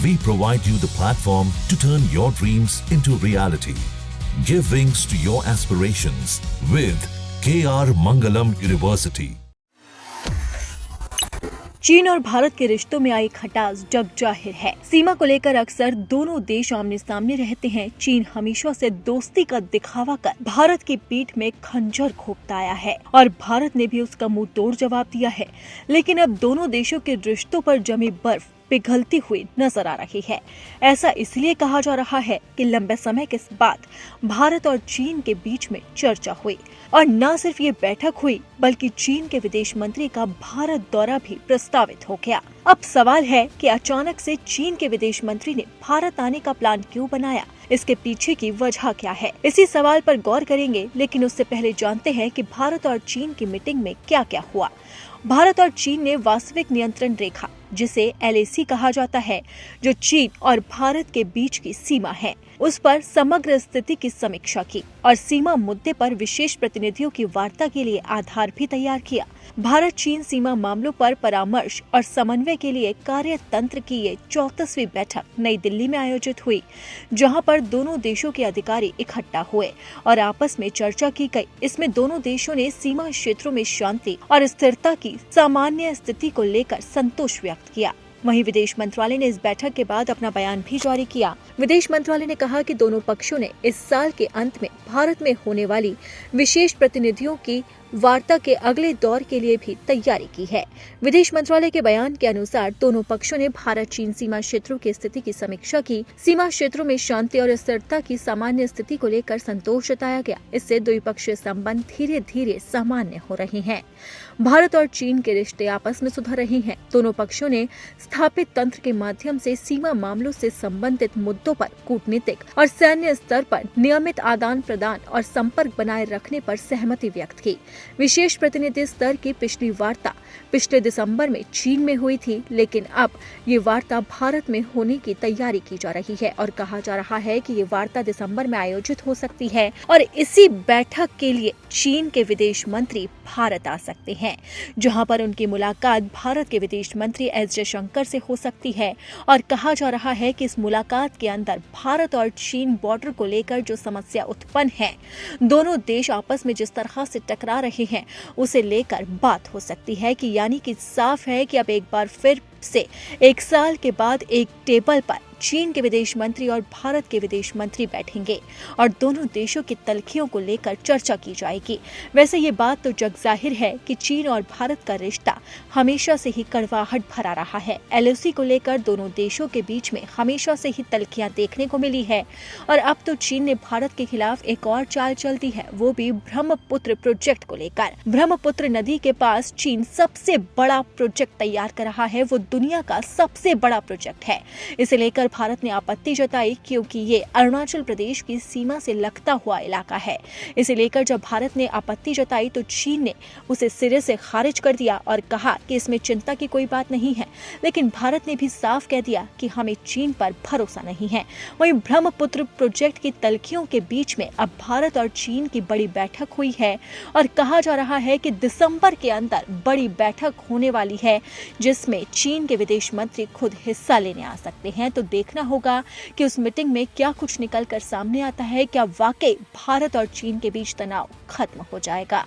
We provide you the platform to turn your dreams into reality. Give wings to your aspirations with KR Mangalam University. चीन और भारत के रिश्तों में आई खटास जग जाहिर है। सीमा को लेकर अक्सर दोनों देश आमने सामने रहते हैं। चीन हमेशा से दोस्ती का दिखावा कर भारत की पीठ में खंजर घोंपता आया है और भारत ने भी उसका मुंह तोड़ जवाब दिया है। लेकिन अब दोनों देशों के रिश्तों पर जमी बर्फ पिघलती हुई नजर आ रही है। ऐसा इसलिए कहा जा रहा है कि लंबे समय के बाद भारत और चीन के बीच में चर्चा हुई और न सिर्फ ये बैठक हुई बल्कि चीन के विदेश मंत्री का भारत दौरा भी प्रस्तावित हो गया। अब सवाल है कि अचानक से चीन के विदेश मंत्री ने भारत आने का प्लान क्यों बनाया, इसके पीछे की वजह क्या है, इसी सवाल पर गौर करेंगे। लेकिन उससे पहले जानते हैं कि भारत और चीन की मीटिंग में क्या क्या हुआ। भारत और चीन ने वास्तविक नियंत्रण रेखा, जिसे LAC कहा जाता है, जो चीन और भारत के बीच की सीमा है, उस पर समग्र स्थिति की समीक्षा की और सीमा मुद्दे पर विशेष प्रतिनिधियों की वार्ता के लिए आधार भी तैयार किया। भारत चीन सीमा मामलों पर परामर्श और समन्वय के लिए कार्यतंत्र की ये 34वीं बैठक नई दिल्ली में आयोजित हुई, जहां पर दोनों देशों के अधिकारी इकट्ठा हुए और आपस में चर्चा की गई। इसमें दोनों देशों ने सीमा क्षेत्रों में शांति और स्थिरता की सामान्य स्थिति को लेकर संतोष व्यक्त किया। वहीं विदेश मंत्रालय ने इस बैठक के बाद अपना बयान भी जारी किया। विदेश मंत्रालय ने कहा कि दोनों पक्षों ने इस साल के अंत में भारत में होने वाली विशेष प्रतिनिधियों की वार्ता के अगले दौर के लिए भी तैयारी की है। विदेश मंत्रालय के बयान के अनुसार दोनों पक्षों ने भारत चीन सीमा क्षेत्रों की स्थिति की समीक्षा की। सीमा क्षेत्रों में शांति और स्थिरता की सामान्य स्थिति को लेकर संतोष जताया गया। इससे द्विपक्षीय संबंध धीरे धीरे सामान्य हो रहे हैं। भारत और चीन के रिश्ते आपस में सुधर रहे हैं। दोनों पक्षों ने स्थापित तंत्र के माध्यम से सीमा मामलों से संबंधित मुद्दों पर कूटनीतिक और सैन्य स्तर पर नियमित आदान प्रदान और संपर्क बनाए रखने पर सहमति व्यक्त की। विशेष प्रतिनिधि स्तर की पिछली वार्ता पिछले दिसंबर में चीन में हुई थी, लेकिन अब ये वार्ता भारत में होने की तैयारी की जा रही है और कहा जा रहा है कि ये वार्ता दिसंबर में आयोजित हो सकती है और इसी बैठक के लिए चीन के विदेश मंत्री भारत आ सकते हैं, जहां पर उनकी मुलाकात भारत के विदेश मंत्री S जयशंकर से हो सकती है। और कहा जा रहा है कि इस मुलाकात के अंदर भारत और चीन बॉर्डर को लेकर जो समस्या उत्पन्न है, दोनों देश आपस में जिस तरह से टकरा रहे हैं, उसे लेकर बात हो सकती है कि यानी कि साफ है कि अब एक बार फिर से 1 साल के बाद एक टेबल पर चीन के विदेश मंत्री और भारत के विदेश मंत्री बैठेंगे और दोनों देशों की तलखियों को लेकर चर्चा की जाएगी। वैसे ये बात तो जग जाहिर है कि चीन और भारत का रिश्ता हमेशा से ही कड़वाहट भरा रहा है। LAC को लेकर दोनों देशों के बीच में हमेशा से ही तलखियां देखने को मिली है और अब तो चीन ने भारत के खिलाफ एक और चाल चल दी है, वो भी ब्रह्मपुत्र प्रोजेक्ट को लेकर। ब्रह्मपुत्र नदी के पास चीन सबसे बड़ा प्रोजेक्ट तैयार कर रहा है, वो दुनिया का सबसे बड़ा प्रोजेक्ट है। इसे लेकर भारत ने आपत्ति जताई क्योंकि ये अरुणाचल प्रदेश की सीमा से लगता हुआ इलाका है। इसे लेकर जब भारत ने आपत्ति जताई तो चीन ने उसे सिरे से खारिज कर दिया और कहा कि इसमें चिंता की कोई बात नहीं है। लेकिन भारत ने भी साफ कह दिया कि हमें चीन पर भरोसा नहीं है। वहीं ब्रह्मपुत्र प्रोजेक्ट की तलखियों के बीच में अब भारत और चीन की बड़ी बैठक हुई है और कहा जा रहा है कि दिसंबर के अंदर बड़ी बैठक होने वाली है, जिसमें चीन के विदेश मंत्री खुद हिस्सा लेने आ सकते हैं। तो देखना होगा कि उस मीटिंग में क्या कुछ निकल कर सामने आता है। क्या वाकई भारत और चीन के बीच तनाव खत्म हो जाएगा।